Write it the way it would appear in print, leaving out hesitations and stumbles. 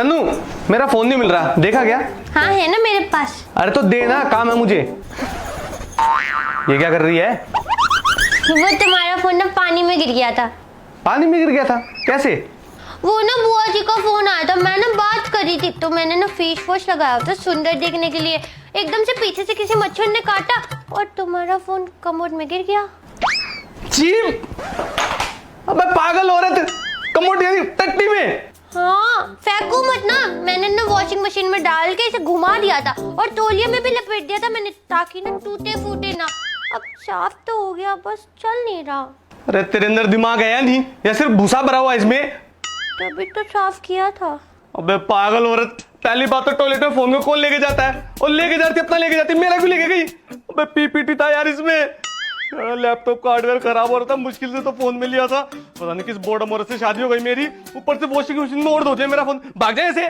तन्नू, मेरा फोन नहीं मिल रहा, देखा क्या? हाँ है ना मेरे पास। अरे तो दे ना, काम है मुझे। ये क्या कर रही है? वो तुम्हारा फोन ना पानी में गिर गया था। पानी में गिर गया था? कैसे? वो ना बुआ जी का फोन आया था, मैं ना बात करी थी तो मैंने ना फेस वॉश लगाया था सुंदर दिखने के लिए। एकदम से पीछे से किसी मच्छर ने काटा और तुम्हारा फोन कमोड में गिर गया। चीप! अबे पागल औरत, कमोड यानी टट्टी में। हाँ फेंको मत ना, मैंने ना वॉशिंग मशीन में डाल के इसे घुमा दिया था और तौलिया में भी लपेट दिया था मैंने, ताकि ना टूटे फूटे ना। अब साफ तो हो गया, बस चल नहीं रहा। अरे तेरे अंदर दिमाग है या नहीं, या सिर्फ भूसा भरा हुआ इसमें? तभी तो साफ किया था। अबे पागल औरत, पहली बात तो टॉयलेट में फोन को कौन लेके जाता है? और लेके जाती अपना लेके जाती, मेरा क्यों लेके गई? अबे पीपीटी था यार इसमें। लैपटॉप का हार्डवेयर खराब हो रहा था, मुश्किल से तो फोन में लिया था। पता नहीं किस बोर्ड औरत से शादी हो गई मेरी, ऊपर से वॉशिंग मशीन में ओढ़ दो जाए मेरा फोन। भाग जाए ऐसे।